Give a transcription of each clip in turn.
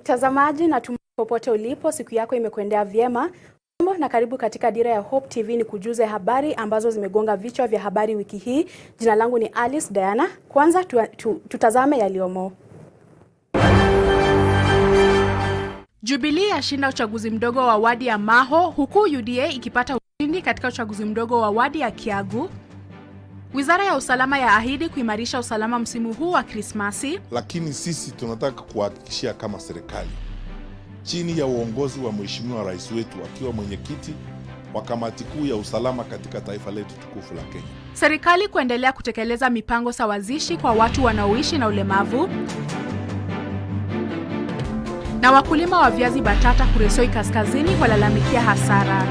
Mtazamaji na popote ulipo, siku yako imekuendea vyema. Na karibu katika Dira ya Hope TV ni kujuze habari ambazo zimegonga vichwa vya habari wiki hii. Jina langu ni Alice Diana. Kwanza tutazame yaliomo. Jubilee yashinda uchaguzi mdogo wa wadi ya Maho, huku UDA ikipata ushindi katika uchaguzi mdogo wa wadi ya Kiagu. Wizara ya usalama ya ahidi kuimarisha usalama msimu huu wa Krismasi. Lakini sisi tunataka kuhakikishia kama serikali, chini ya uongozi wa Mheshimiwa Rais wetu akiwa mwenyekiti wa kamati kuu ya usalama katika taifa letu tukufu la Kenya, serikali kuendelea kutekeleza mipango sawazishi kwa watu wanaoishi na ulemavu. Na wakulima wa viazi batata Kuresoi Kaskazini walalamikia hasara.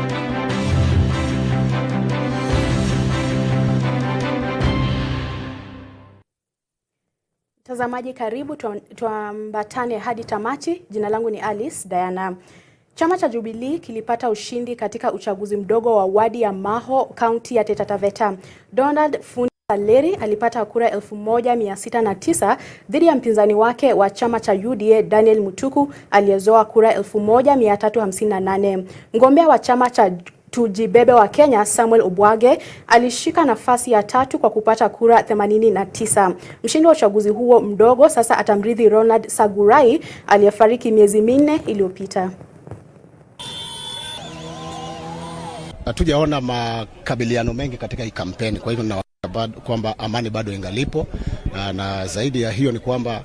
Mtazamaji karibu, tuambatane hadi tamati. Jina langu ni Alice Diana. Chama cha Jubilee kilipata ushindi katika uchaguzi mdogo wa wadi ya Maho, kaunti ya Taita Taveta. Donald Fundaleri alipata kura 1609 dhidi ya mpinzani wake wa chama cha UDA Daniel Mutuku aliyezoa kura 1358. Mgombea wa chama cha Tujibebe wa Kenya Samuel Obwage alishika nafasi ya 3 kwa kupata kura 89. Mshindi wa uchaguzi huo mdogo sasa atamrithi Ronald Sagurai aliyefariki miezi 4 iliyopita. Hatujaona makabiliano mengi katika hii kampeni, kwa hivyo na kwamba amani bado ingalipo, na zaidi ya hiyo ni kwamba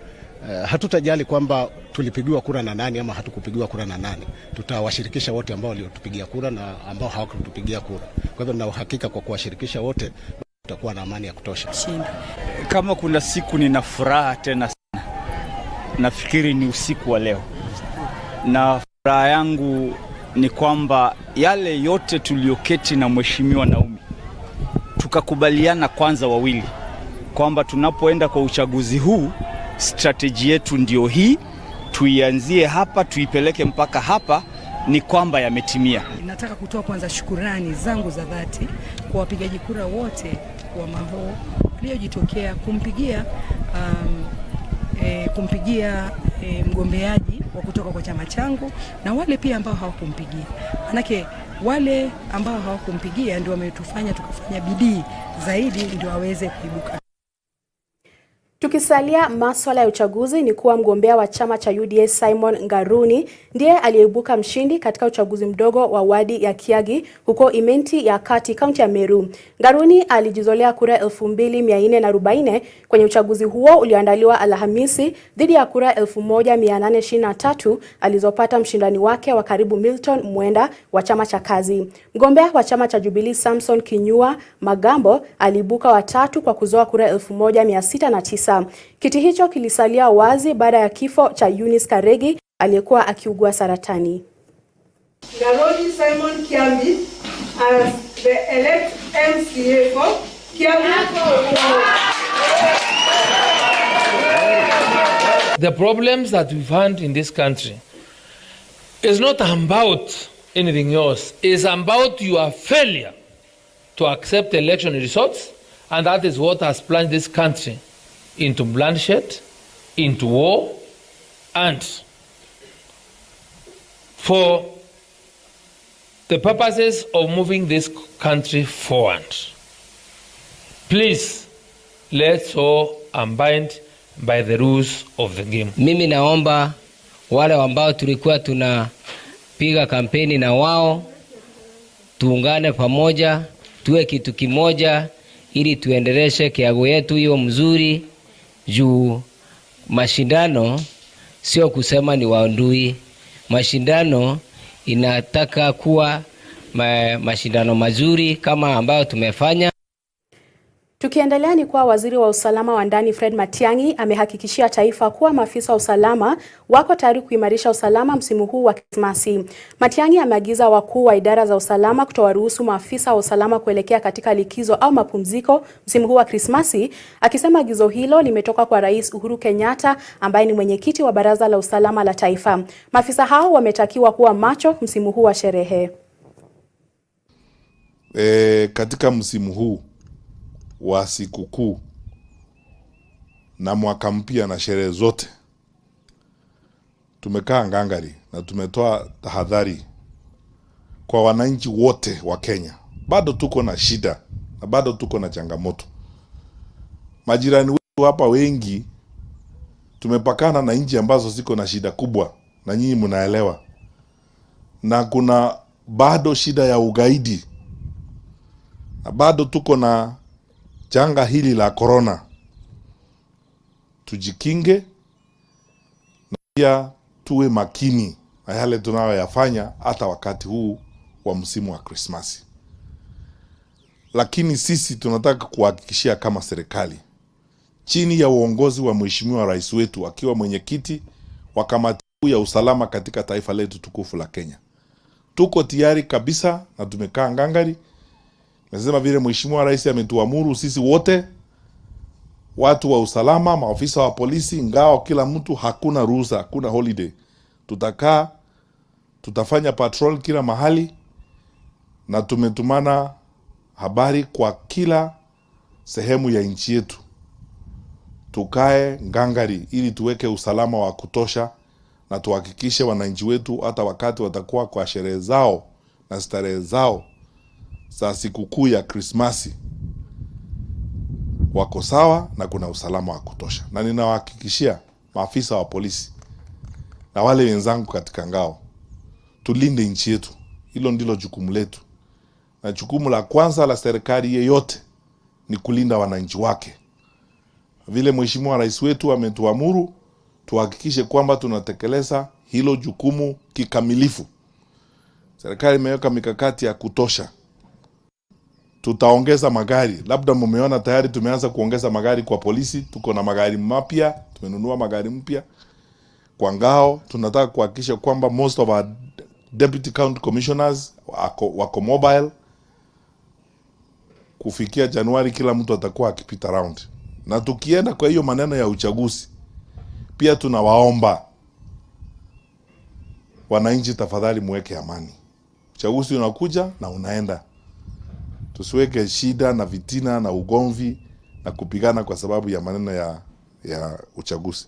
hatutajali kwamba tulipigiwa kura na nani ama hatukupigiwa kura na nani. Tutawashirikisha wote ambao waliotupigia kura na ambao hawakutupigia kura. Kwa hivyo na uhakika kwa kuwashirikisha wote tutakuwa na amani ya kutosha. Kama kuna siku nina furaha tena sana, nafikiri ni usiku wa leo. Na furaha yangu ni kwamba yale yote tulioketi na Mheshimiwa Naomi tukakubaliana kwanza wawili kwamba tunapoenda kwa uchaguzi huu, strategy yetu ndio hii, tuianzie hapa tuipeleke mpaka hapa, ni kwamba yametimia. Nataka kutoa kwanza shukurani zangu za dhati kwa wapigaji kura wote wa Maho waliojitokea kumpigia mgombeaji wa kutoka kwa chama changu, na wale pia ambao hawakumpigia. Manake wale ambao hawakumpigia ndio wametufanya tukafanya bidii zaidi ndio waweze kuibuka. Tukisalia masuala ya uchaguzi ni kuwa mgombea wa chama cha UDA Simon Ngaruni ndiye aliyeibuka mshindi katika uchaguzi mdogo wa wadi ya Kiagi huko Imenti ya Kati, kaunti ya Meru. Ngaruni alijizolea kura 2440 kwenye uchaguzi huo ulioandaliwa Alhamisi dhidi ya kura 1823 alizopata mshindani wake wa karibu Milton Mwenda wa chama cha Kazi. Mgombea wa chama cha Jubilee Samson Kinyua Magambo aliibuka wa 3 kwa kuzoa kura 1609. Kiti hicho kilisalia wazi baada ya kifo cha Eunice Karegi aliyekuwa akiugua saratani. Ngaruni Simon Kiambi as the elect MCA for Kiambi. The problems that we've had in this country is not about anything else. It's about your failure to accept election results, and that is what has plunged this country into bloodshed, into war, and for the purposes of moving this country forward. Please, let's all abide by the rules of the game. Mimi naomba wale ambao tulikuwa tunapiga kampeni na wao tuungane pamoja, tuwe kitu kimoja ili tuendeleshe Kiagu yetu hiyo mzuri. Juu mashindano sio kusema ni waondui. Mashindano inataka kuwa mashindano mazuri kama ambayo tumefanya. Tukiendelea ni kuwa waziri wa usalama wa ndani Fred Matiang'i amehakikishia taifa kuwa maafisa wa usalama wako tayari kuimarisha usalama msimu huu wa Krismasi. Matiang'i ameagiza wakuu wa idara za usalama kutowaruhusu maafisa wa usalama kuelekea katika likizo au mapumziko msimu huu wa Krismasi, akisema agizo hilo limetoka kwa Rais Uhuru Kenyatta ambaye ni mwenyekiti wa Baraza la Usalama la Taifa. Maafisa hao wametakiwa kuwa macho msimu huu wa sherehe. Katika msimu huu wa sikukuu na mwaka mpya na sherehe zote, tumekaa ngangari na tumetoa tahadhari kwa wananchi wote wa Kenya. Bado tuko na shida na bado tuko na changamoto. Majirani wetu hapa wengi tumepakana na nchi ambazo ziko na shida kubwa, na nyinyi mnaelewa. Na kuna bado shida ya ugaidi. Na bado tuko na janga hili la corona. Tujikinge na pia tuwe makini na yale tunayoyafanya hata wakati huu wa msimu wa Krismasi. Lakini sisi tunataka kuhakikishia kama serikali, chini ya uongozi wa Mheshimiwa Rais wetu akiwa mwenyekiti wa kamati ya usalama katika taifa letu tukufu la Kenya, tuko tayari kabisa na tumekaa ngangari. Nasema vile Mheshimiwa Rais ametuamuru sisi wote, watu wa usalama, maafisa wa polisi, ngao, kila mtu, hakuna ruhusa, hakuna holiday. Tutakaa, tutafanya patrol kila mahali, na tumetumana habari kwa kila sehemu ya nchi yetu. Tukae ngangari ili tuweke usalama wa kutosha na tuhakikishe wananchi wetu hata wakati watakuwa kwa sherehe zao na starehe zao za sikukuu ya Krismasi wako sawa na kuna usalama wa kutosha. Na ninawahakikishia maafisa wa polisi na wale wenzangu katika ngao, tulinde nchi yetu. Hilo ndilo jukumu letu. Na jukumu la kwanza la serikali yeyote ni kulinda wananchi wake. Vile Mheshimiwa Rais wetu ametuamuru, tuhakikishe kwamba tunatekeleza hilo jukumu kikamilifu. Serikali imeweka mikakati ya kutosha. Tutaongeza magari. Labda mmeona tayari tumeanza kuongeza magari kwa polisi. Tuko na magari mapya, tumenunua magari mpya. Kwa ngao tunataka kuhakikisha kwamba most of our deputy county commissioners wako mobile. Kufikia Januari kila mtu atakuwa akipita round. Na tukienda kwa hiyo maneno ya uchaguzi, pia tunawaomba wananchi, tafadhali muweke amani. Uchaguzi unakuja na unaenda. Tusiweke shida na vitina na ugomvi na kupigana kwa sababu ya maneno ya uchaguzi.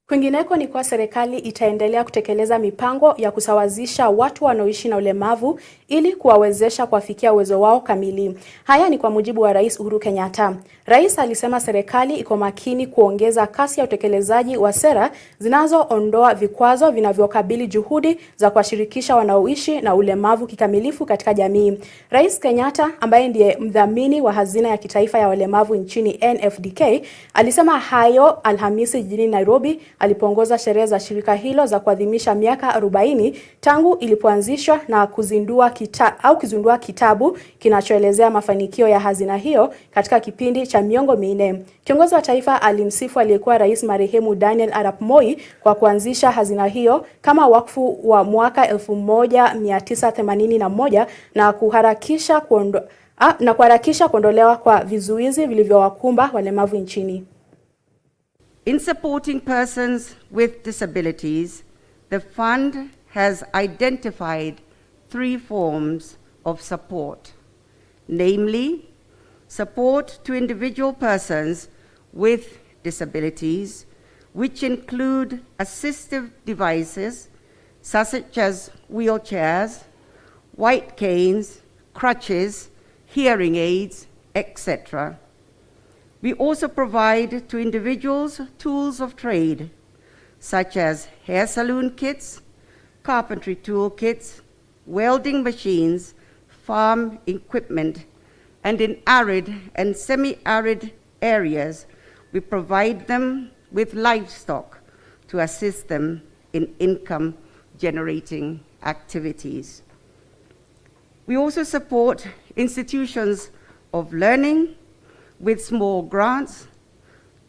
Kwingineko ni kwa serikali itaendelea kutekeleza mipango ya kusawazisha watu wanaoishi na ulemavu ili kuwawezesha kufikia uwezo wao kamili. Haya ni kwa mujibu wa Rais Uhuru Kenyatta. Rais alisema serikali iko makini kuongeza kasi ya utekelezaji wa sera zinazoondoa vikwazo vinavyokabili juhudi za kuwashirikisha wanaoishi na ulemavu kikamilifu katika jamii. Rais Kenyatta, ambaye ndiye mdhamini wa hazina ya kitaifa ya walemavu nchini NFDK, alisema hayo Alhamisi jijini Nairobi alipoongoza sherehe za shirika hilo za kuadhimisha miaka 40 tangu ilipoanzishwa na kuzindua kitabu kinachoelezea mafanikio ya hazina hiyo katika kipindi cha miongo minne. Kiongozi wa taifa alimsifu aliyekuwa rais marehemu Daniel Arap Moi kwa kuanzisha hazina hiyo kama wakfu wa mwaka 1981 na kuharakisha kuondolewa kwa vizuizi vilivyowakumba walemavu nchini. In supporting persons with disabilities, the fund has identified 3 forms of support, namely, support to individual persons with disabilities, which include assistive devices such as wheelchairs, white canes, crutches, hearing aids, etc. We also provide to individuals tools of trade, such as hair salon kits, carpentry tool kits, welding machines, farm equipment, and in arid and semi-arid areas, we provide them with livestock to assist them in income-generating activities. We also support institutions of learning with small grants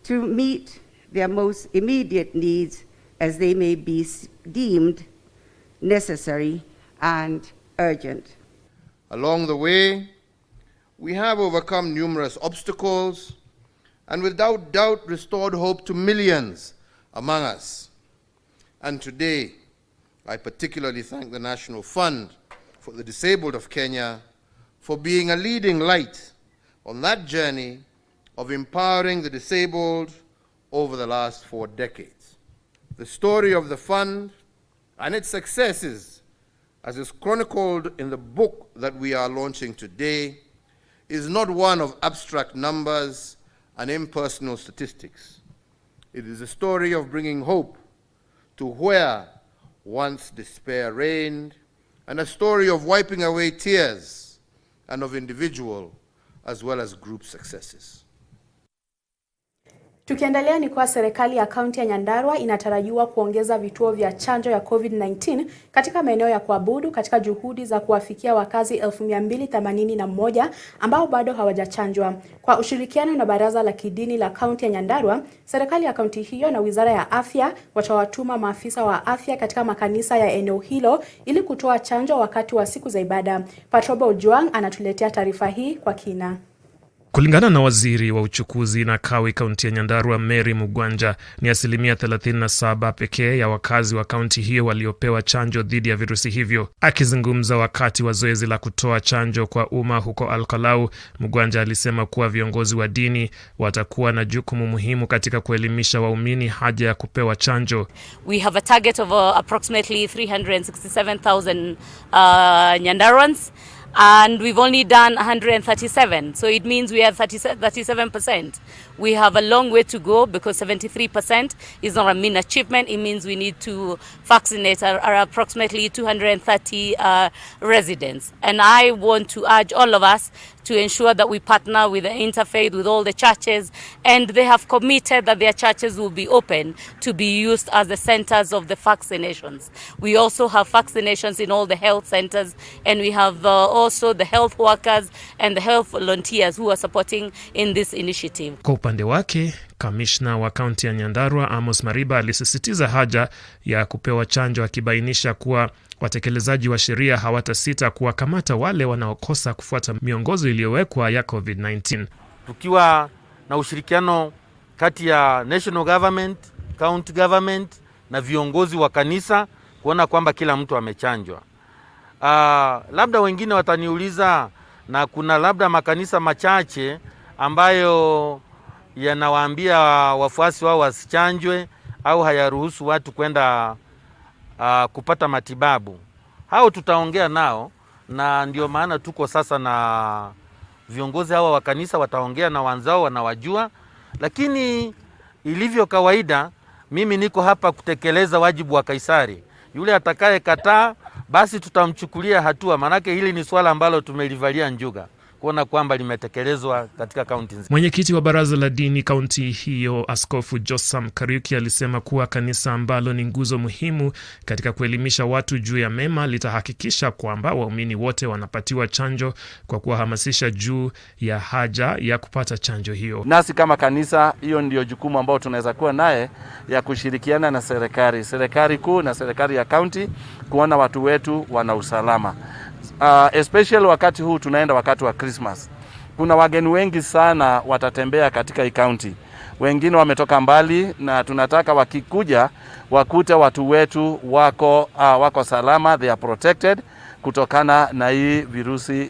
to meet their most immediate needs as they may be deemed necessary and urgent. Along the way, we have overcome numerous obstacles and without doubt restored hope to millions among us. And today, I particularly thank the National Fund for the Disabled of Kenya for being a leading light on that journey of empowering the disabled over the last 4 decades. The story of the fund and its successes, as is chronicled in the book that we are launching today, is not one of abstract numbers and impersonal statistics. It is a story of bringing hope to where once despair reigned, and a story of wiping away tears and of individual as well as group successes. Tukiendelea ni kwa serikali ya kaunti ya Nyandarua inatarajiwa kuongeza vituo vya chanjo ya COVID-19 katika maeneo ya kuabudu katika juhudi za kuwafikia wakazi 1281 ambao bado hawajachanjwa. Kwa ushirikiano na baraza la kidini la kaunti ya Nyandarua, serikali ya kaunti hiyo na wizara ya afya watawatuma maafisa wa afya katika makanisa ya eneo hilo ili kutoa chanjo wakati wa siku za ibada. Patroba Ojwang anatuletea taarifa hii kwa kina. Kulingana na waziri wa uchukuzi na kawi kaunti ya Nyandarua Mary Mugwanja, ni 37% pekee ya wakazi wa kaunti hiyo waliopewa chanjo dhidi ya virusi hivyo. Akizungumza wakati wa zoezi la kutoa chanjo kwa umma huko Alkalau, Mugwanja alisema kuwa viongozi wa dini watakuwa na jukumu muhimu katika kuelimisha waumini haja ya kupewa chanjo. We have a target of approximately 367,000 Nyandaruans. And we've only done 137, so it means we have 37%. We have a long way to go because 73% is not a mean achievement. It means we need to vaccinate our approximately 230 residents. And I want to urge all of us to ensure that we partner with the interfaith, with all the churches, and they have committed that their churches will be open to be used as the centers of the vaccinations. We also have vaccinations in all the health centers, and we have also the health workers and the health volunteers who are supporting in this initiative. Kwa upande wake, kamishna wa kaunti ya Nyandarua Amos Mariba alisisitiza haja ya kupewa chanjo, akibainisha kuwa watekelezaji wa sheria hawatasita kuwakamata wale wanaokosa kufuata miongozo iliyowekwa ya COVID-19. Tukiwa na ushirikiano kati ya national government, county government na viongozi wa kanisa kuona kwamba kila mtu amechanjwa. Labda wengine wataniuliza, na kuna labda makanisa machache ambayo yanawaambia wafuasi wao wasichanjwe au hayaruhusu watu kwenda kupata matibabu. Hao tutaongea nao, na ndio maana tuko sasa na viongozi hawa wa kanisa wataongea na wanzao wanawajua, lakini ilivyo kawaida mimi niko hapa kutekeleza wajibu wa Kaisari. Yule atakaye kataa basi tutamchukulia hatua, manake hili ni swala ambalo tumelivalia njuga kuona kwamba limetekelezwa katika kaunti nzima. Mwenyekiti wa baraza la dini kaunti hiyo Askofu Josam Kariuki alisema kuwa kanisa ambalo ni nguzo muhimu katika kuelimisha watu juu ya mema litahakikisha kwamba waumini wote wanapatiwa chanjo kwa kuwahamasisha juu ya haja ya kupata chanjo hiyo. Nasi kama kanisa, hiyo ndio jukumu ambao tunaweza kuwa naye ya kushirikiana na serikali kuu na serikali ya kaunti kuona watu wetu wana usalama. Especially wakati huu tunaenda wakati wa Christmas. Kuna wageni wengi sana watatembea katika hii county. Wengine wametoka mbali, na tunataka wakikuja wakute watu wetu wako salama, they are protected kutokana na hii virusi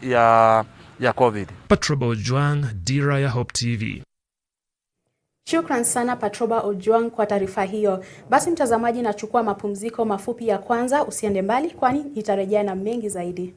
ya COVID. Patroba Ojwang, Dira ya Hope TV. Shukran sana Patroba Ojwang kwa taarifa hiyo. Basi mtazamaji, nachukua mapumziko mafupi ya kwanza, usiende mbali kwani nitarejea na mengi zaidi.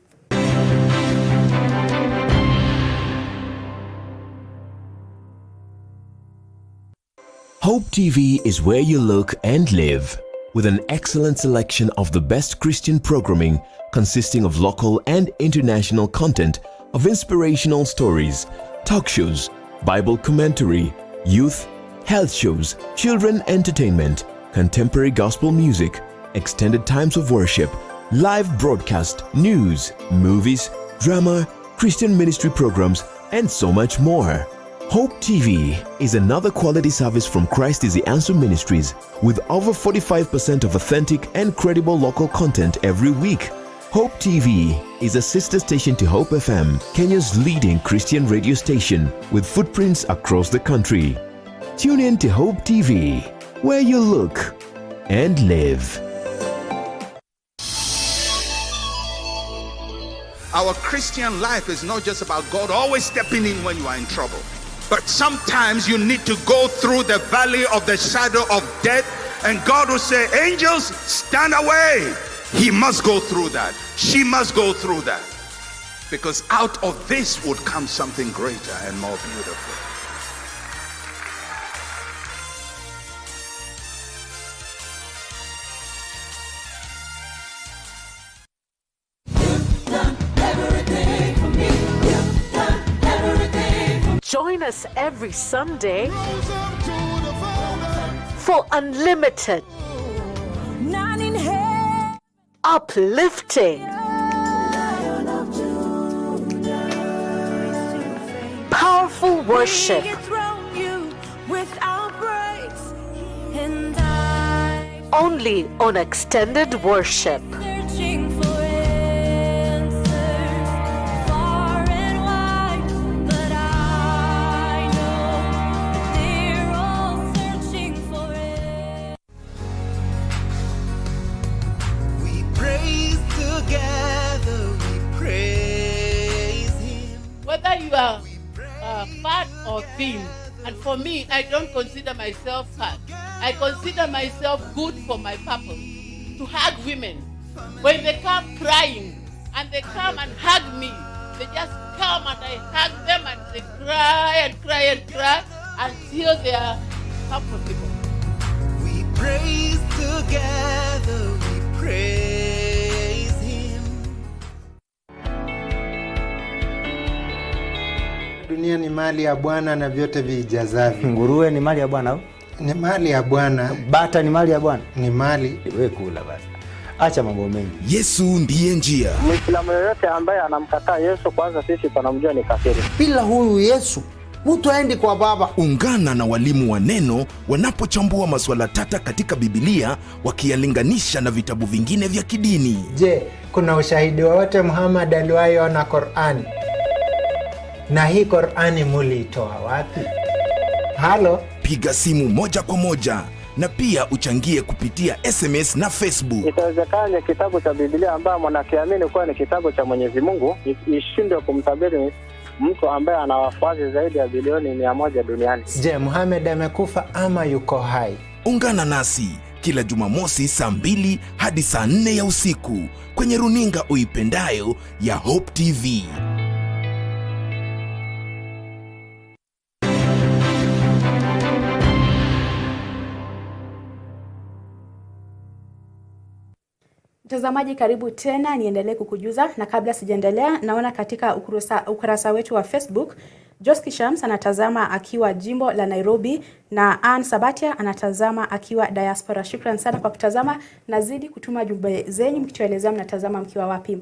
Hope TV is where you look and live, with an excellent selection of the best Christian programming consisting of local and international content, of inspirational stories, talk shows, Bible commentary, youth, health shows, children entertainment, contemporary gospel music, extended times of worship, live broadcast, news, movies, drama, Christian ministry programs, and so much more. Hope TV is another quality service from Christ is the Answer Ministries, with over 45% of authentic and credible local content every week. Hope TV is a sister station to Hope FM, Kenya's leading Christian radio station, with footprints across the country. Tune in to Hope TV, where you look and live. Our Christian life is not just about God always stepping in when you are in trouble. But sometimes you need to go through the valley of the shadow of death And God will say, angels, stand away. He must go through that. She must go through that. Because out of this would come something greater and more beautiful. Join us every Sunday for unlimited, uplifting, powerful worship, only on Extended Worship. Whether you are fat or thin, and for me, I don't consider myself fat. I consider myself good for my purpose, to hug women. When they come crying, and they come and hug me, they just come and I hug them and they cry and cry and cry until they are comfortable. We praise together, we praise Him. Dunia ni mali ya Bwana na vyote vijazavyo. Nguruwe ni mali ya Bwana? Ni mali ya Bwana. Bata ni mali ya Bwana? Ni mali. Wewe kula basi. Acha mambo mengi. Yesu ndiye njia. Muislamu yoyote ambaye anamkataa Yesu, kwanza sisi tunamjua ni kafiri. Bila huyu Yesu, mtu aendi kwa Baba. Ungana na walimu wa neno wanapochambua masuala tata katika Biblia, wakiyalinganisha na vitabu vingine vya kidini. Je, kuna ushahidi wowote Muhammad aliwahi ona Qur'ani? Na hii Qur'ani muliitoa wapi? Halo? Piga simu moja kwa moja na pia uchangie kupitia SMS na Facebook. Itawezekana kitabu cha Biblia ambaye mwanakiamini kuwa ni kitabu cha Mwenyezi Mungu ishindwe kumtabiri mtu ambaye ana wafuasi zaidi ya bilioni 100 duniani. Je, Muhammad amekufa ama yuko hai? Ungana nasi kila Jumamosi saa 2 hadi saa 4 ya usiku kwenye runinga uipendayo ya Hope TV. Mtazamaji, karibu tena, niendelee kukujuza, na kabla sijaendelea, naona katika ukurasa wetu wa Facebook Joski Shams anatazama akiwa jimbo la Nairobi na Ann Sabatia anatazama akiwa diaspora. Shukrani sana kwa kutazama, nazidi kutuma jumbe zenyu mkituelezea mnatazama mkiwa wapi.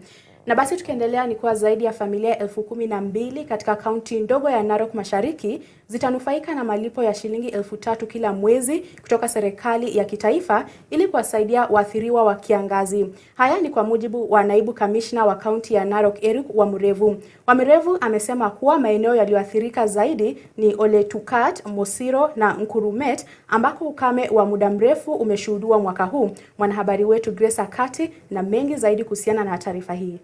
Na basi tukiendelea, ni kwa zaidi ya familia 12,000 katika kaunti ndogo ya Narok Mashariki zitanufaika na malipo ya shilingi 3,000 kila mwezi kutoka serikali ya kitaifa ili kuwasaidia waathiriwa wa kiangazi. Haya ni kwa mujibu wa naibu kamishna wa kaunti ya Narok Eric Wamurevu. Wamurevu amesema kuwa maeneo yaliyoathirika zaidi ni Oletukat, Mosiro na Nkurumet ambako ukame wa muda mrefu umeshuhudiwa mwaka huu. Mwanahabari wetu Grace Akati na mengi zaidi kuhusiana na taarifa hii.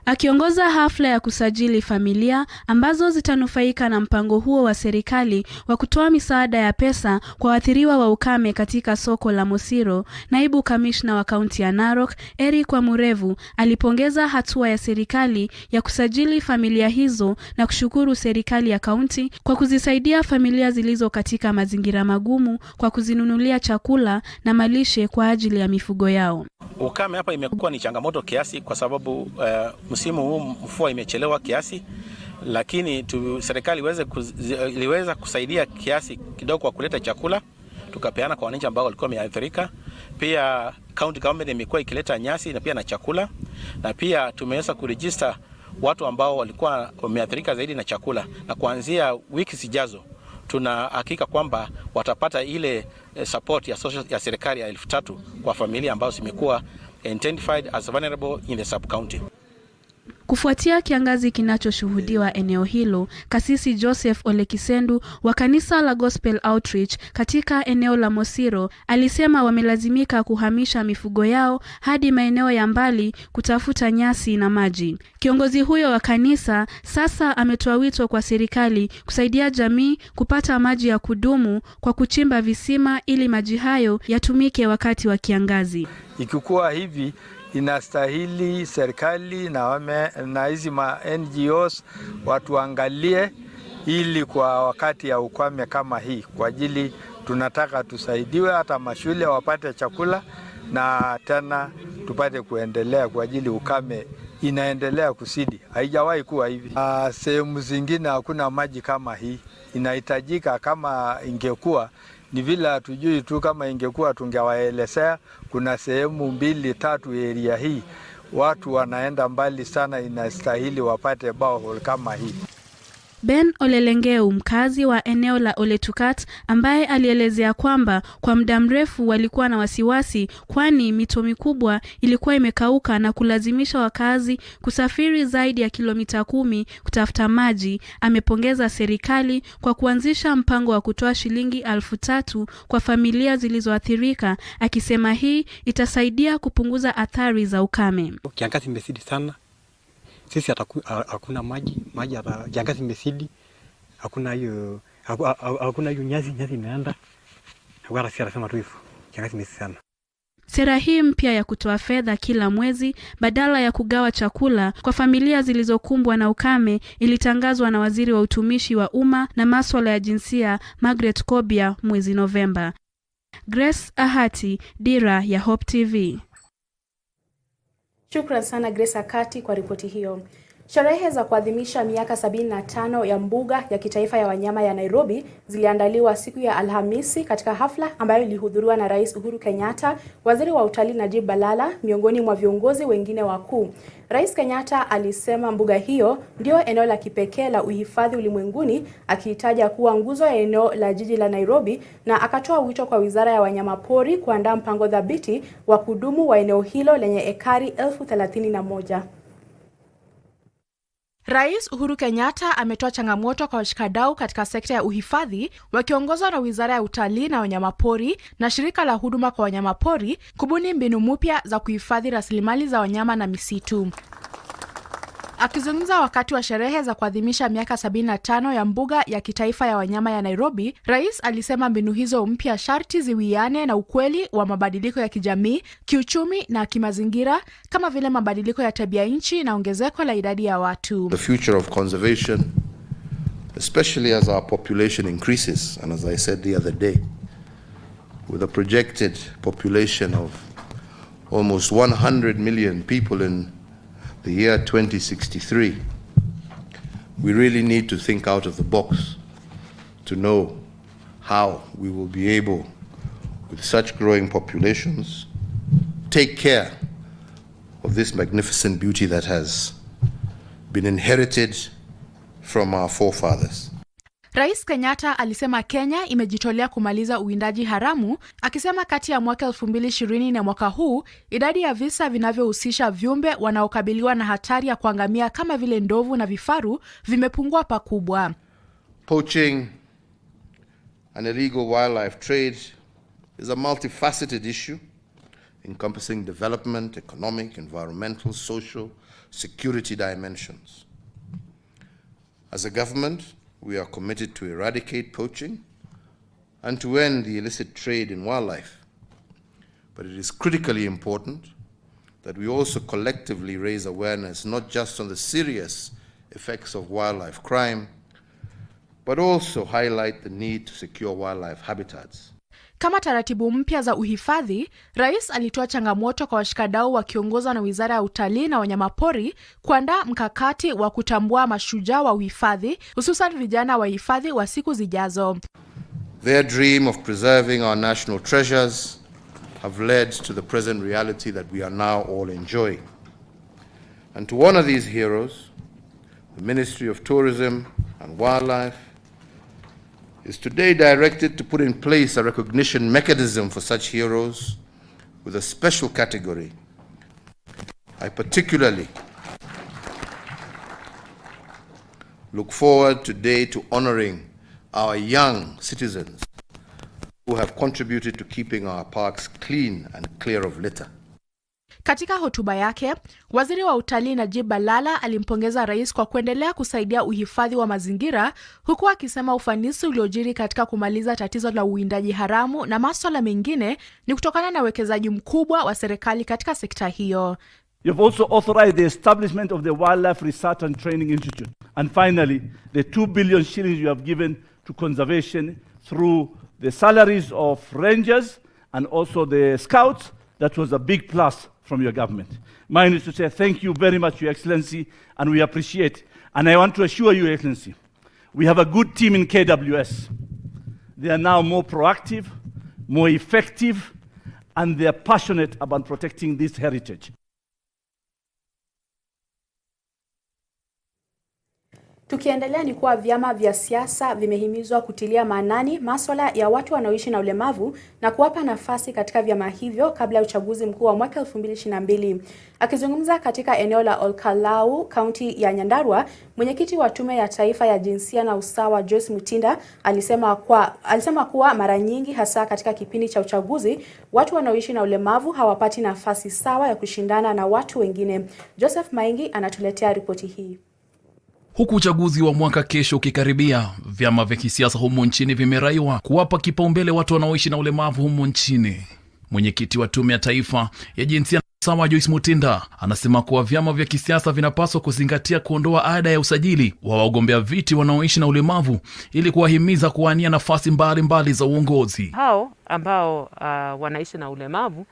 Akiongoza hafla ya kusajili familia ambazo zitanufaika na mpango huo wa serikali wa kutoa misaada ya pesa kwa waathiriwa wa ukame katika soko la Mosiro, naibu kamishna wa kaunti ya Narok Eric Wamurevu alipongeza hatua ya serikali ya kusajili familia hizo na kushukuru serikali ya kaunti kwa kuzisaidia familia zilizo katika mazingira magumu kwa kuzinunulia chakula na malishe kwa ajili ya mifugo yao. Ukame hapa imekuwa ni changamoto kiasi kwa sababu msimu huu mvua imechelewa kiasi, lakini serikali iliweza kusaidia kiasi kidogo kwa kuleta chakula tukapeana kwa wananchi ambao walikuwa wameathirika. Pia county government imekuwa ikileta nyasi na pia na chakula, na pia tumeweza kuregister watu ambao walikuwa wameathirika zaidi na chakula, na kuanzia wiki zijazo tuna hakika kwamba watapata ile support ya serikali ya 3,000 kwa familia ambazo zimekuwa identified as vulnerable in the sub county. Kufuatia kiangazi kinachoshuhudiwa eneo hilo, Kasisi Joseph Ole Kisendu wa kanisa la Gospel Outreach katika eneo la Mosiro alisema wamelazimika kuhamisha mifugo yao hadi maeneo ya mbali kutafuta nyasi na maji. Kiongozi huyo wa kanisa sasa ametoa wito kwa serikali kusaidia jamii kupata maji ya kudumu kwa kuchimba visima ili maji hayo yatumike wakati wa kiangazi. Ikikuwa hivi, inastahili serikali na hizi ma NGOs watuangalie ili kwa wakati ya ukame kama hii, kwa ajili tunataka tusaidiwe, hata mashule wapate chakula na tena tupate kuendelea, kwa ajili ukame inaendelea kusidi. Haijawahi kuwa hivi. Sehemu zingine hakuna maji kama hii. Inahitajika, kama ingekuwa ni vile hatujui tu, kama ingekuwa tungewaelezea. Kuna sehemu 2-3 area hii watu wanaenda mbali sana, inastahili wapate borehole kama hii. Ben Olelengeu, mkazi wa eneo la Oletukat, ambaye alielezea kwamba kwa muda mrefu walikuwa na wasiwasi kwani mito mikubwa ilikuwa imekauka na kulazimisha wakazi kusafiri zaidi ya kilomita 10 kutafuta maji, amepongeza serikali kwa kuanzisha mpango wa kutoa shilingi 3,000 kwa familia zilizoathirika, akisema hii itasaidia kupunguza athari za ukame. Kiangazi imezidi sana. Sisi hakuna maji hata kiangazi imezidi, hakuna hiyo nyasi imeenda. Wala si anasema tu hivyo. Kiangazi imezidi sana. Sera hii mpya ya kutoa fedha kila mwezi badala ya kugawa chakula kwa familia zilizokumbwa na ukame ilitangazwa na Waziri wa Utumishi wa Umma na Masuala ya Jinsia Margaret Kobia mwezi Novemba. Grace Ahati, Dira ya Hope TV. Shukran sana Grace Akati kwa ripoti hiyo. Sherehe za kuadhimisha miaka 75 ya mbuga ya kitaifa ya wanyama ya Nairobi ziliandaliwa siku ya Alhamisi katika hafla ambayo ilihudhuriwa na Rais Uhuru Kenyatta, Waziri wa Utalii Najib Balala, miongoni mwa viongozi wengine wakuu. Rais Kenyatta alisema mbuga hiyo ndio eneo la kipekee la uhifadhi ulimwenguni, akiitaja kuwa nguzo ya eneo la jiji la Nairobi, na akatoa wito kwa Wizara ya Wanyamapori kuandaa mpango dhabiti wa kudumu wa eneo hilo lenye ekari 31,000. Rais Uhuru Kenyatta ametoa changamoto kwa washikadau katika sekta ya uhifadhi wakiongozwa na Wizara ya Utalii na Wanyamapori na Shirika la Huduma kwa Wanyamapori kubuni mbinu mpya za kuhifadhi rasilimali za wanyama na misitu. Akizungumza wakati wa sherehe za kuadhimisha miaka 75 ya mbuga ya kitaifa ya wanyama ya Nairobi, Rais alisema mbinu hizo mpya sharti ziwiane na ukweli wa mabadiliko ya kijamii, kiuchumi na kimazingira, kama vile mabadiliko ya tabia nchi na ongezeko la idadi ya watu. The future of conservation, especially as our population increases, and as I said the other day, with a projected population of almost 100 million people in the year 2063, we really need to think out of the box to know how we will be able, with such growing populations, take care of this magnificent beauty that has been inherited from our forefathers. Rais Kenyatta alisema Kenya imejitolea kumaliza uwindaji haramu, akisema kati ya mwaka 2020 na mwaka huu, idadi ya visa vinavyohusisha viumbe wanaokabiliwa na hatari ya kuangamia kama vile ndovu na vifaru vimepungua pakubwa. Poaching and illegal wildlife trade is a multifaceted issue encompassing development, economic, environmental, social, security dimensions. As a government, we are committed to eradicate poaching and to end the illicit trade in wildlife. But it is critically important that we also collectively raise awareness not just on the serious effects of wildlife crime, but also highlight the need to secure wildlife habitats. Kama taratibu mpya za uhifadhi, Rais alitoa changamoto kwa washikadau wakiongozwa na Wizara ya Utalii na Wanyamapori kuandaa mkakati wa kutambua mashujaa wa uhifadhi, hususan vijana wa hifadhi wa siku zijazo. Their dream of preserving our national treasures have led to the present reality that we are now all enjoying. And to honor these heroes, the Ministry of Tourism and Wildlife is today directed to put in place a recognition mechanism for such heroes with a special category. I particularly look forward today to honoring our young citizens who have contributed to keeping our parks clean and clear of litter. Katika hotuba yake, Waziri wa Utalii Najib Balala alimpongeza rais kwa kuendelea kusaidia uhifadhi wa mazingira, huku akisema ufanisi uliojiri katika kumaliza tatizo la uwindaji haramu na masuala mengine ni kutokana na uwekezaji mkubwa wa serikali katika sekta hiyo. You've also authorized the establishment of the Wildlife Research and Training Institute. And finally, the 2 billion shillings you have given to conservation through the salaries of rangers and also the scouts, that was a big plus from your government. Mine is to say thank you very much, Your Excellency, and we appreciate. And I want to assure you, Your Excellency, we have a good team in KWS. They are now more proactive, more effective, and they are passionate about protecting this heritage. Tukiendelea ni kuwa vyama vya siasa vimehimizwa kutilia maanani masuala ya watu wanaoishi na ulemavu na kuwapa nafasi katika vyama hivyo kabla ya uchaguzi mkuu wa mwaka 2022. Akizungumza katika eneo la Olkalau, kaunti ya Nyandarua, mwenyekiti wa Tume ya Taifa ya Jinsia na Usawa Joyce Mutinda alisema kuwa mara nyingi hasa katika kipindi cha uchaguzi watu wanaoishi na ulemavu hawapati nafasi sawa ya kushindana na watu wengine. Joseph Maingi anatuletea ripoti hii. Huku uchaguzi wa mwaka kesho ukikaribia, vyama vya kisiasa humu nchini vimeraiwa kuwapa kipaumbele watu wanaoishi na ulemavu humu nchini. Mwenyekiti wa Tume ya Taifa ya Jinsia na Usawa Joyce Mutinda anasema kuwa vyama vya kisiasa vinapaswa kuzingatia kuondoa ada ya usajili wa wagombea viti wanaoishi na ulemavu ili kuwahimiza kuwania nafasi mbalimbali za uongozi. Hao ambao wanaishi na ulemavu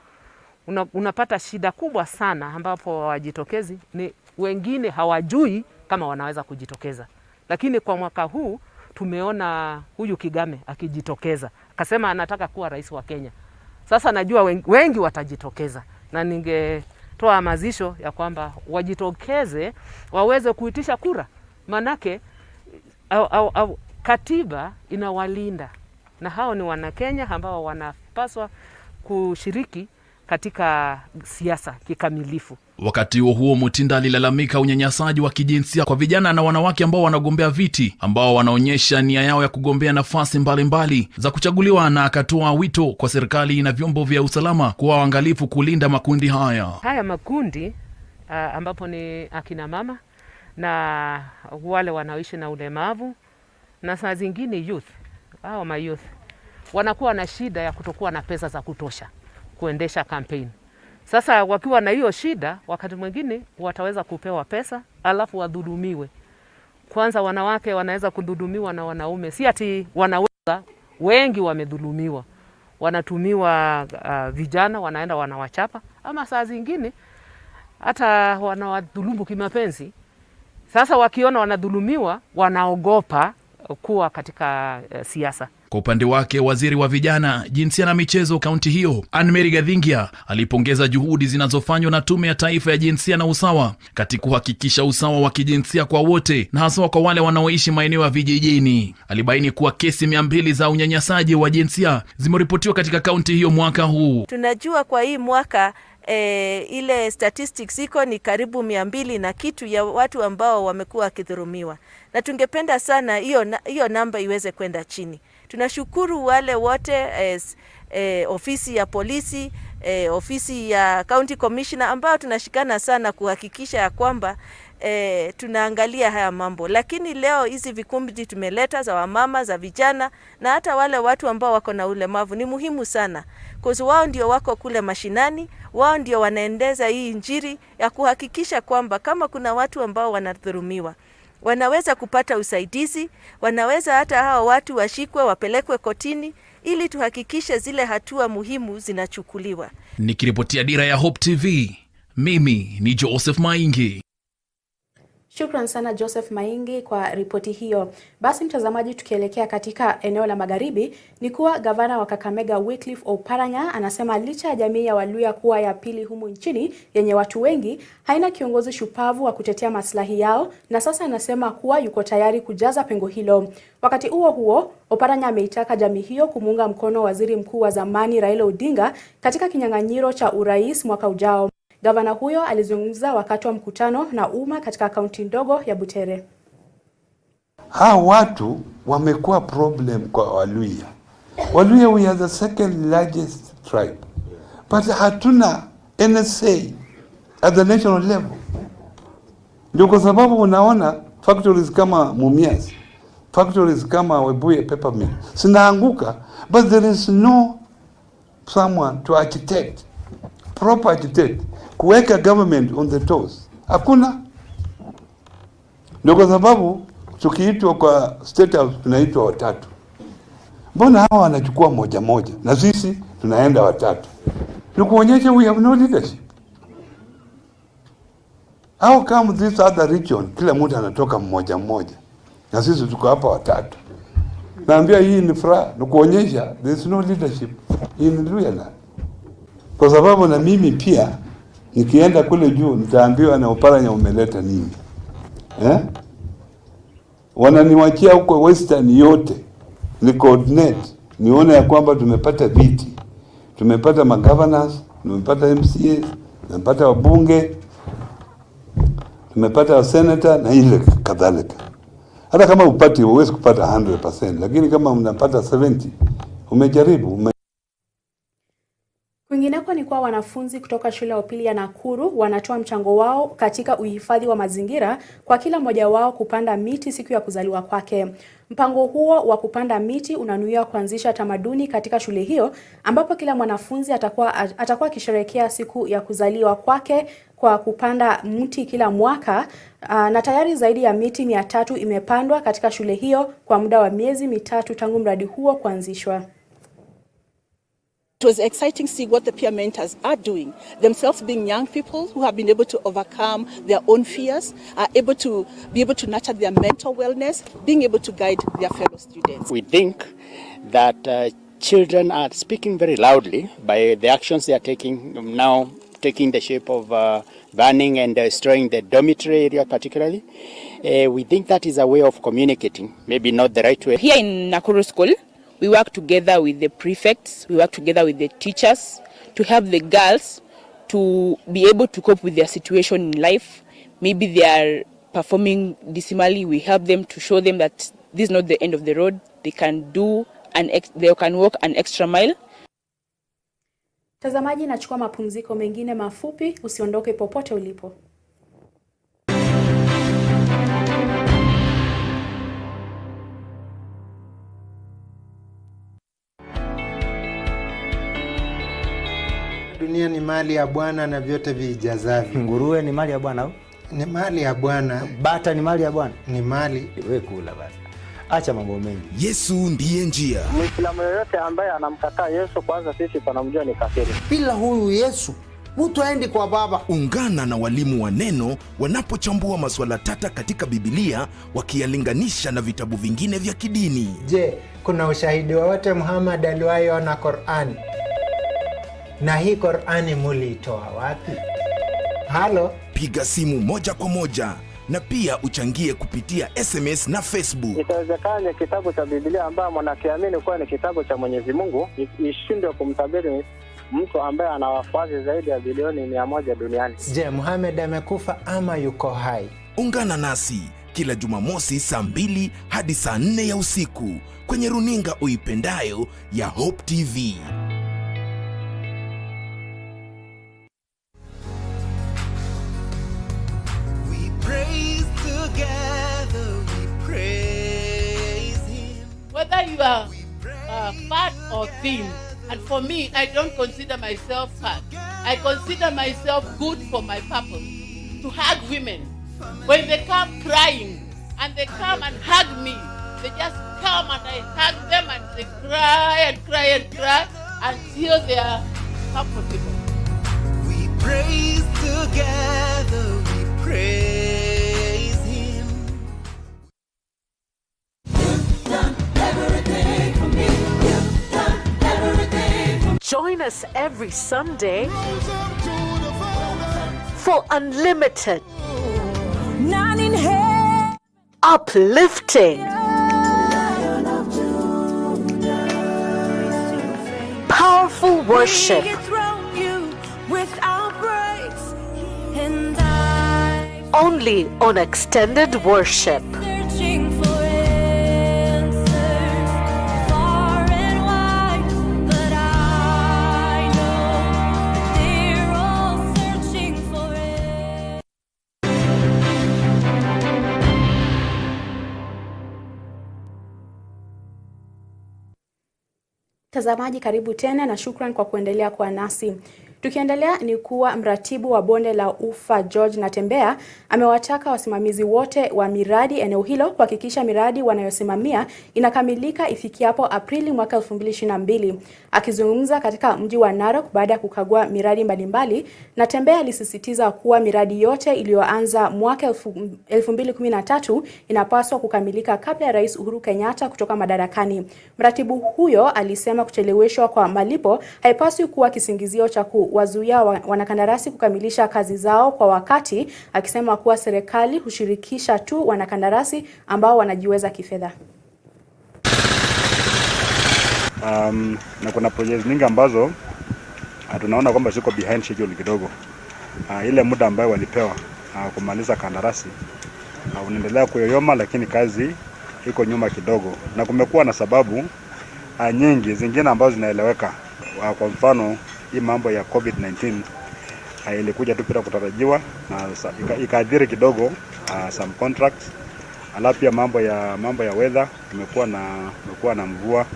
unapata shida kubwa sana ambapo wajitokezi ni wengine hawajui kama wanaweza kujitokeza. Lakini kwa mwaka huu tumeona huyu Kigame akijitokeza. Akasema anataka kuwa rais wa Kenya. Sasa najua wengi watajitokeza. Na ningetoa hamazisho ya kwamba wajitokeze waweze kuitisha kura. Manake katiba inawalinda. Na hao ni Wanakenya ambao wanapaswa kushiriki katika siasa kikamilifu. Wakati huo Mutinda alilalamika unyanyasaji wa kijinsia kwa vijana na wanawake ambao wanagombea viti ambao wanaonyesha nia yao ya kugombea nafasi mbalimbali za kuchaguliwa, na akatoa wito kwa serikali na vyombo vya usalama kuwa waangalifu kulinda makundi haya. Haya makundi ambapo ni akina mama na wale wanaoishi na ulemavu na saa zingine youth, hao ma youth wanakuwa na shida ya kutokuwa na pesa za kutosha kuendesha campaign. Sasa wakiwa na hiyo shida, wakati mwingine wataweza kupewa pesa alafu wadhulumiwe. Kwanza wanawake wanaweza kudhulumiwa na wanaume. Si ati wanaweza, wengi wamedhulumiwa. Wanatumiwa vijana wanaenda wanawachapa, ama saa zingine hata wanawadhulumu kimapenzi. Sasa wakiona wanadhulumiwa wanaogopa kuwa katika siasa. Kwa upande wake, waziri wa vijana, jinsia na michezo kaunti hiyo, Anne-Mary Gathingia, alipongeza juhudi zinazofanywa na Tume ya Taifa ya Jinsia na Usawa katika kuhakikisha usawa wa kijinsia kwa wote na hasa kwa wale wanaoishi maeneo ya vijijini. Alibaini kuwa kesi 200 za unyanyasaji wa jinsia zimeripotiwa katika kaunti hiyo mwaka huu. Tunajua kwa hii mwaka ile statistics iko ni karibu 200 na kitu ya watu ambao wamekuwa wakidhulumiwa. Na tungependa sana hiyo namba iweze kwenda chini. Tunashukuru wale wote ofisi ya polisi, ofisi ya county commissioner ambao tunashikana sana kuhakikisha ya kwamba tunaangalia haya mambo. Lakini leo hizi vikundi tumeleta za wamama, za vijana na hata wale watu ambao wako na ulemavu ni muhimu sana. Kwa sababu wao ndio wako kule mashinani, wao ndio wanaendeza hii injili ya kuhakikisha kwamba kama kuna watu ambao wanadhulumiwa wanaweza kupata usaidizi, wanaweza hata hao watu washikwe wapelekwe kotini ili tuhakikishe zile hatua muhimu zinachukuliwa. Nikiripotia Dira ya Hope TV, mimi ni Joseph Maingi. Shukran sana Joseph Maingi kwa ripoti hiyo. Basi mtazamaji, tukielekea katika eneo la magharibi, ni kuwa gavana wa Kakamega Wycliffe Oparanya anasema licha ya jamii ya Waluya kuwa ya pili humu nchini yenye watu wengi, haina kiongozi shupavu wa kutetea maslahi yao, na sasa anasema kuwa yuko tayari kujaza pengo hilo. Wakati huo Oparanya ameitaka jamii hiyo kumuunga mkono waziri mkuu wa zamani Raila Odinga katika kinyang'anyiro cha urais mwaka ujao. Gavana huyo alizungumza wakati wa mkutano na umma katika kaunti ndogo ya Butere. Hao watu wamekuwa problem kwa Waluya. Waluya, we are the second largest tribe, but hatuna NSA at the national level. Ndio kwa sababu unaona factories kama Mumias, factories kama Webuye Pepper Mill zinaanguka, but there is no someone to architect, proper architect, kuweka government on the toes. Hakuna. Ndio kwa sababu tukiitwa kwa state house tunaitwa watatu. Mbona hawa wanachukua moja moja na sisi tunaenda watatu? Ni kuonyesha we have no leadership. How come this other region kila mtu anatoka mmoja mmoja na sisi tuko hapa watatu? Naambia hii ni furaha, ni kuonyesha there is no leadership in Luya. Kwa sababu na mimi pia nikienda kule juu nitaambiwa na Oparanya umeleta nini? Wananiwachia huko Western yote ni coordinate, nione ya kwamba tumepata viti, tumepata magovernors, tumepata MCAs, tumepata wabunge, tumepata senator na ile kadhalika. Hata kama upati huwezi kupata 100%, lakini kama unapata 70 umejaribu. Kwingineko ni kwa wanafunzi kutoka shule ya upili ya Nakuru wanatoa mchango wao katika uhifadhi wa mazingira kwa kila mmoja wao kupanda miti siku ya kuzaliwa kwake. Mpango huo wa kupanda miti unanuia kuanzisha tamaduni katika shule hiyo ambapo kila mwanafunzi atakuwa akisherehekea siku ya kuzaliwa kwake kwa kupanda mti kila mwaka, na tayari zaidi ya miti 300 imepandwa katika shule hiyo kwa muda wa miezi 3 tangu mradi huo kuanzishwa. It was exciting seeing what the peer mentors are doing, themselves being young people who have been able to overcome their own fears, are able to nurture their mental wellness, being able to guide their fellow students. We think that children are speaking very loudly by the actions they are taking now, taking the shape of burning and destroying the dormitory area particularly. We think that is a way of communicating, maybe not the right way. Here in Nakuru School, we work together with the prefects, we work together with the teachers to help the girls to be able to cope with their situation in life. Maybe they are performing dismally, we help them to show them that this is not the end of the road. They can walk an extra mile. Tazamaji, nachukua mapumziko mengine mafupi, usiondoke popote ulipo. Dunia ni mali ya Bwana na vyote vijazavyo. Nguruwe ni mali ya Bwana au? Ni mali ya Bwana. Bata ni mali ya Bwana. Ni mali. Wewe kula basi. Acha mambo mengi. Yesu ndiye njia. Muislamu yoyote ambaye anamkataa Yesu, kwanza sisi tunamjua ni kafiri. Bila huyu Yesu mtu aendi kwa Baba. Ungana na walimu wa neno wanapochambua masuala tata katika Biblia, wakiyalinganisha na vitabu vingine vya kidini. Je, kuna ushahidi wowote Muhammad aliwahi ona Qur'ani? Na hii Qur'ani muliitoa wapi? Halo? Piga simu moja kwa moja na pia uchangie kupitia SMS na Facebook. Itawezekana kitabu cha Biblia ambaye mwanakiamini kuwa ni kitabu cha Mwenyezi Mungu ishindwe kumtabiri mtu ambaye ana wafuasi zaidi ya bilioni 100 duniani. Je, Muhammad amekufa ama yuko hai? Ungana nasi kila Jumamosi saa 2 hadi saa 4 ya usiku kwenye runinga uipendayo ya Hope TV. Whether you are fat or thin, and for me, I don't consider myself fat. I consider myself good for my purpose, to hug women. When they come crying, and they come and hug me, they just come and I hug them and they cry and cry and cry until they are comfortable. We praise together, we praise Him. You've done everything for me. You've done everything for me. Join us every Sunday for unlimited, uplifting, powerful worship, only on Extended Worship. Mtazamaji, karibu tena na shukran kwa kuendelea kwa nasi. Tukiendelea ni kuwa mratibu wa bonde la Ufa George Natembea amewataka wasimamizi wote wa miradi eneo hilo kuhakikisha miradi wanayosimamia inakamilika ifikiapo Aprili mwaka 2022. Akizungumza katika mji wa Narok baada ya kukagua miradi mbalimbali, Natembea alisisitiza kuwa miradi yote iliyoanza mwaka 2013 inapaswa kukamilika kabla ya Rais Uhuru Kenyatta kutoka madarakani. Mratibu huyo alisema kucheleweshwa kwa malipo haipaswi kuwa kisingizio cha kuwazuia wanakandarasi kukamilisha kazi zao kwa wakati, akisema kuwa serikali hushirikisha tu wanakandarasi ambao wanajiweza kifedha. Na kuna projects nyingi ambazo tunaona kwamba ziko behind schedule kidogo. Ile muda ambayo walipewa kumaliza kandarasi unaendelea kuyoyoma, lakini kazi iko nyuma kidogo, na kumekuwa na sababu nyingi zingine ambazo zinaeleweka. Kwa mfano hii mambo ya COVID-19 ilikuja tu bila kutarajiwa na ikaathiri kidogo some contracts. Alafu pia mambo ya weather, kumekuwa na mvua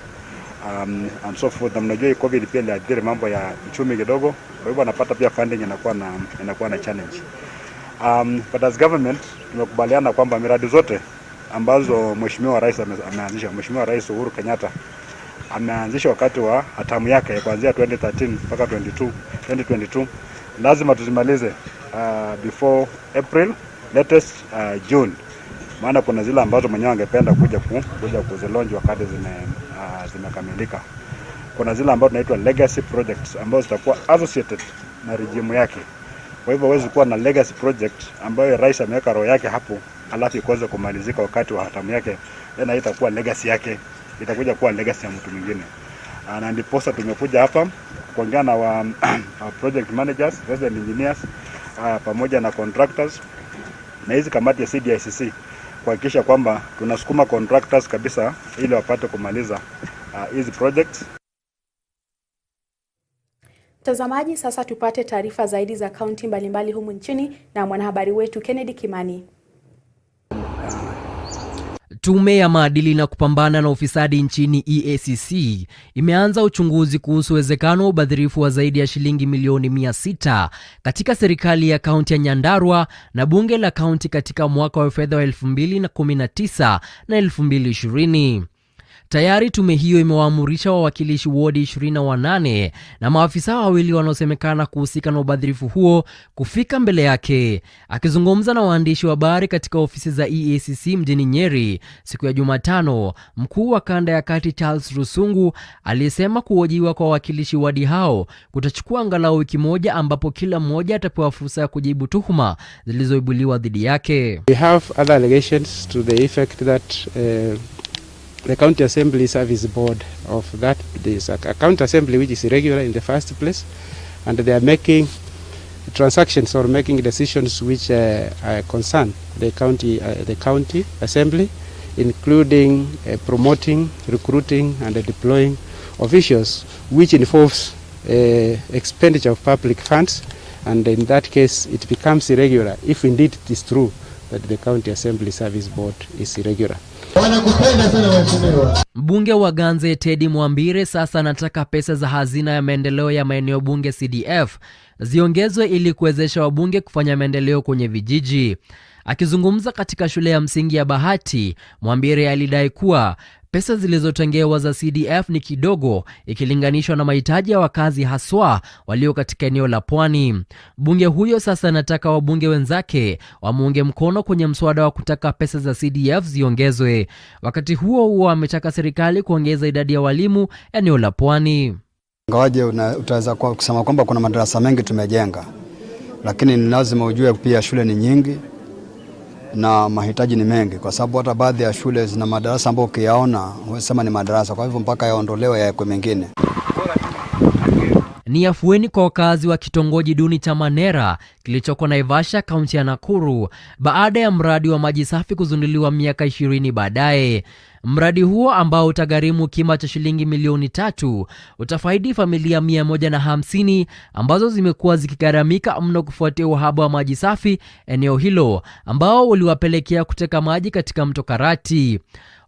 and so forth. Na mnajua COVID pia iliathiri mambo ya uchumi kidogo, kwa hivyo anapata pia funding inakuwa na challenge. But as government tumekubaliana kwamba miradi zote ambazo Mheshimiwa Rais ameanzisha, Mheshimiwa Rais Uhuru Kenyatta ameanzisha wakati wa hatamu yake kuanzia 2013 mpaka 2022, lazima tuzimalize before April, latest June. Maana kuna zile ambazo mwenyewe angependa kuja kuzilaunch wakati zimekamilika. Kuna zile ambazo tunaitwa legacy projects ambazo zitakuwa associated na regime yake. Kwa hivyo huwezi kuwa na legacy project ambayo rais ameweka roho yake hapo alafu ikose kumalizika wakati wa hatamu yake, tena itakuwa legacy yake, itakuja kuwa legacy ya mtu mwingine. Na ndiposa tumekuja hapa kuongea na wa project managers, resident engineers, pamoja na contractors na hizi kamati ya CDICC kuhakikisha kwamba tunasukuma contractors kabisa ili wapate kumaliza hizi projects. Mtazamaji, sasa tupate taarifa zaidi za kaunti mbalimbali humu nchini na mwanahabari wetu Kennedy Kimani. Tume ya maadili na kupambana na ufisadi nchini EACC imeanza uchunguzi kuhusu uwezekano wa ubadhirifu wa zaidi ya shilingi milioni 600 katika serikali ya kaunti ya Nyandarua na bunge la kaunti katika mwaka wa fedha wa 2019 na 2020. Tayari tume hiyo imewaamurisha wawakilishi wodi 28 na maafisa wawili wanaosemekana kuhusika na ubadhirifu huo kufika mbele yake. Akizungumza na waandishi wa habari katika ofisi za EACC mjini Nyeri siku ya Jumatano, mkuu wa kanda ya kati Charles Rusungu alisema kuhojiwa kwa wawakilishi wadi hao kutachukua angalau wiki moja, ambapo kila mmoja atapewa fursa ya kujibu tuhuma zilizoibuliwa dhidi yake. We have other allegations to the effect that the County Assembly Service Board of that is a county assembly which is irregular in the first place, and they are making transactions or making decisions which concern the county assembly, including promoting, recruiting and deploying officials, which involves expenditure of public funds, and in that case it becomes irregular if indeed it is true that the County Assembly Service Board is irregular. Mbunge wa Ganze Teddy Mwambire sasa anataka pesa za hazina ya maendeleo ya maeneo bunge CDF ziongezwe ili kuwezesha wabunge kufanya maendeleo kwenye vijiji. Akizungumza katika shule ya msingi ya Bahati, Mwambire alidai kuwa pesa zilizotengewa za CDF ni kidogo ikilinganishwa na mahitaji ya wakazi haswa walio katika eneo la Pwani. Bunge huyo sasa anataka wabunge wenzake wamuunge mkono kwenye mswada wa kutaka pesa za CDF ziongezwe. Wakati huo ametaka serikali kuongeza idadi ya walimu eneo la Pwani. Ngawaje utaweza kusema kwamba kuna madarasa mengi tumejenga, lakini ni lazima ujue pia shule ni nyingi na mahitaji ni mengi, kwa sababu hata baadhi ya shule zina madarasa ambayo ukiyaona unasema ni madarasa, kwa hivyo mpaka yaondolewe yawekwe mengine. Ni afueni kwa wakazi wa kitongoji duni cha Manera kilichoko Naivasha, kaunti ya Nakuru, baada ya mradi wa maji safi kuzinduliwa miaka 20 baadaye. Mradi huo ambao utagharimu kima cha shilingi milioni 3 utafaidi familia 150 ambazo zimekuwa zikigharamika mno kufuatia uhaba wa maji safi eneo hilo, ambao uliwapelekea kuteka maji katika mto Karati.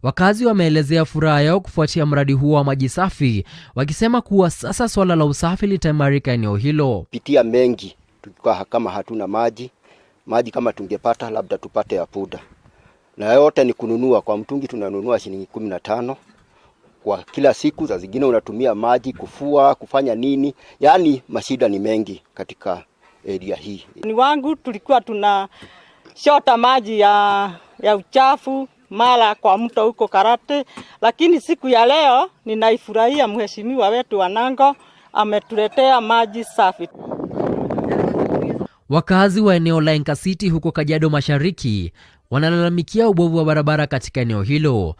Wakazi wameelezea furaha yao kufuatia mradi huo wa maji safi, wakisema kuwa sasa swala la usafi litaimarika eneo hilo. Pitia mengi tukiwa kama hatuna maji kama tungepata labda tupate ya puda. Na yote ni kununua, kwa mtungi tunanunua shilingi 15 kwa kila siku. Za zingine unatumia maji kufua, kufanya nini, yani mashida ni mengi katika area hii. Ni wangu tulikuwa tuna shota maji ya uchafu mara kwa mto huko Karate, lakini siku ya leo ninaifurahia mheshimiwa wetu wa Nango ametuletea maji safi. Wakazi wa eneo la Enkasiti huko Kajiado Mashariki wanalalamikia ubovu wa barabara katika eneo hilo.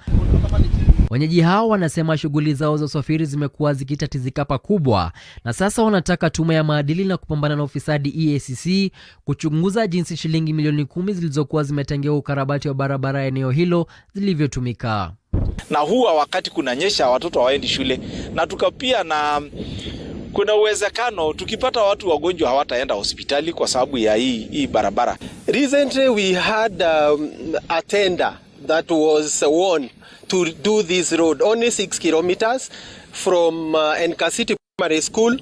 Wenyeji hao wanasema shughuli zao za usafiri zimekuwa zikitatizika pakubwa, na sasa wanataka tume ya maadili na kupambana na ufisadi EACC kuchunguza jinsi shilingi milioni 10 zilizokuwa zimetengewa ukarabati wa barabara eneo hilo zilivyotumika. Na huwa wakati kunanyesha watoto hawaendi shule, na tukapia na kuna uwezekano tukipata watu wagonjwa hawataenda hospitali kwa sababu ya hii barabara. Recently we had a tender that was won to do this road, only 6 kilometers from Enkasiti Primary School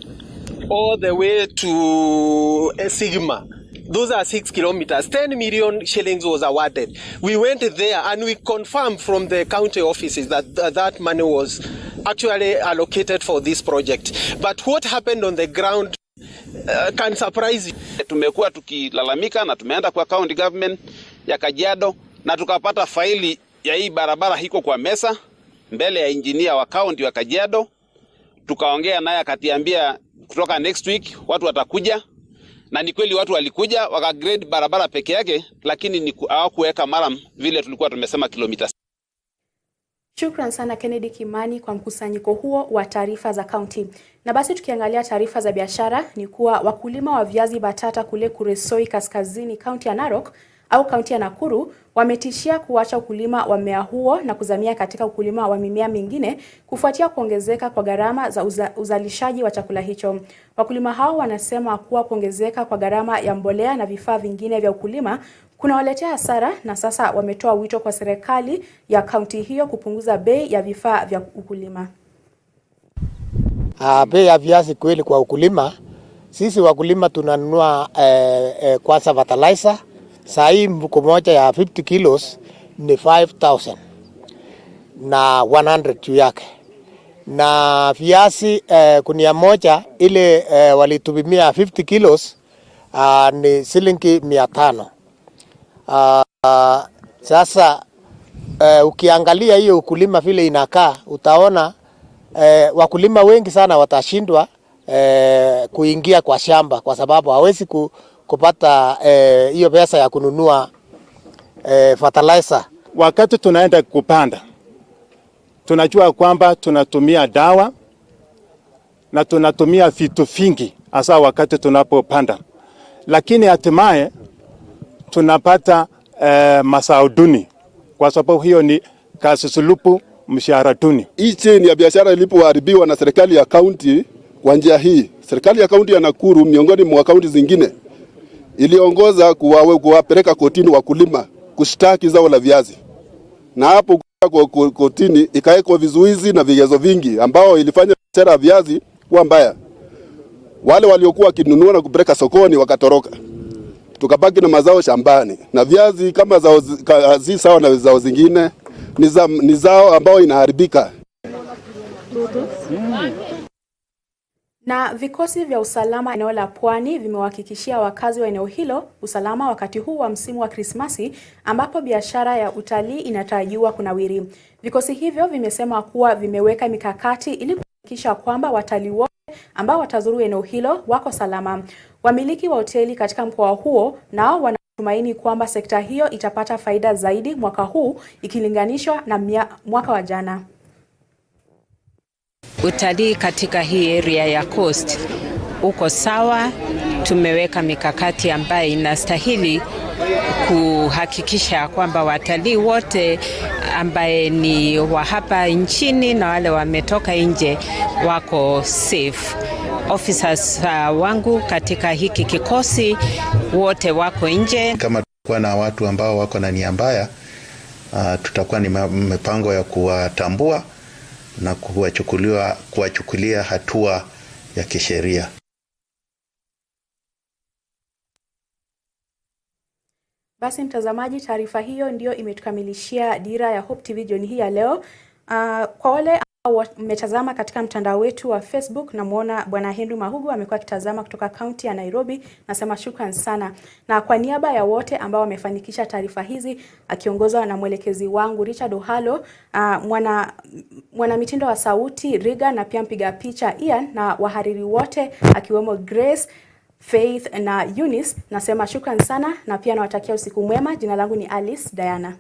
all the way to Sigma. Those are 6 kilometers. 10 million shillings was awarded. We went there and we confirmed from the county offices that money was actually allocated for this project. But what happened on the ground can surprise you. Tumekuwa tukilalamika na tumeenda kwa county government ya Kajiado na tukapata faili ya hii barabara hiko kwa mesa mbele ya engineer wa county wa Kajiado. Tukaongea naye akatiambia kutoka next week watu watakuja, na ni kweli watu walikuja wakagrade barabara peke yake, lakini hawakuweka mara vile tulikuwa tumesema kilomita. Shukran sana Kennedy Kimani kwa mkusanyiko huo wa taarifa za kaunti. Na basi tukiangalia taarifa za biashara ni kuwa wakulima wa viazi batata kule Kuresoi kaskazini kaunti ya Narok au kaunti ya Nakuru wametishia kuacha ukulima wa mmea huo na kuzamia katika ukulima wa mimea mingine kufuatia kuongezeka kwa gharama za uzalishaji wa chakula hicho. Wakulima hao wanasema kuwa kuongezeka kwa gharama ya mbolea na vifaa vingine vya ukulima kunawaletea hasara, na sasa wametoa wito kwa serikali ya kaunti hiyo kupunguza bei ya vifaa vya ukulima. Bei ya viazi kweli kwa ukulima, sisi wakulima tunanunua kwanza fertilizer. Saa hii mfuko moja ya 50 kilos ni 5,000 na 100 juu yake. Na viazi kunia moja ile walitupimia 50 kilos ni shilingi 500. Sasa ukiangalia hiyo ukulima vile inakaa, utaona wakulima wengi sana watashindwa kuingia kwa shamba kwa sababu hawezi kupata hiyo pesa ya kununua fertilizer. Wakati tunaenda kupanda, tunajua kwamba tunatumia dawa na tunatumia vitu vingi hasa wakati tunapopanda, lakini hatimaye tunapata mazao duni kwa sababu hiyo ni kazi sulupu, mshahara duni. Hii cheni ya biashara ilipoharibiwa na serikali ya kaunti kwa njia hii, serikali ya kaunti ya Nakuru miongoni mwa kaunti zingine iliongoza kuwapeleka kotini wakulima kushtaki zao la viazi. Na hapo kwa kotini ikawekwa vizuizi na vigezo vingi ambao ilifanya biashara ya viazi kuwa mbaya. Wale waliokuwa wakinunua na kupeleka sokoni wakatoroka. Tukabaki na mazao shambani. Na viazi kama zao sawa na zao zingine ni zao ambao inaharibika. Na vikosi vya usalama eneo la Pwani vimewahakikishia wakazi wa eneo hilo usalama wakati huu wa msimu wa Krismasi ambapo biashara ya utalii inatarajiwa kunawiri. Vikosi hivyo vimesema kuwa vimeweka mikakati ili kuhakikisha kwamba watalii wote ambao watazuru eneo hilo wako salama. Wamiliki wa hoteli katika mkoa huo nao wanatumaini kwamba sekta hiyo itapata faida zaidi mwaka huu ikilinganishwa na mwaka wa jana. Utalii katika hii area ya coast uko sawa. Tumeweka mikakati ambayo inastahili kuhakikisha kwamba watalii wote ambaye ni wa hapa nchini na wale wametoka nje wako safe. Officers wangu katika hiki kikosi wote wako nje. Kama kwa na watu ambao wako na nia mbaya, tutakuwa ni mipango ya kuwatambua na kuwachukulia hatua ya kisheria. Basi mtazamaji, taarifa hiyo ndio imetukamilishia dira ya Hope TV jioni hii ya leo. Kwa wale ambao mmetazama katika mtandao wetu wa Facebook, namuona Bwana Hendu Mahugu amekuwa akitazama kutoka kaunti ya Nairobi, nasema shukran sana. Na kwa niaba ya wote ambao wamefanikisha taarifa hizi, akiongozwa na mwelekezi wangu Richard Ohalo, mwana mitindo wa sauti Riga, na pia mpiga picha Ian, na wahariri wote akiwemo Grace, Faith na Eunice, nasema shukran sana na pia nawatakia usiku mwema. Jina langu ni Alice Diana.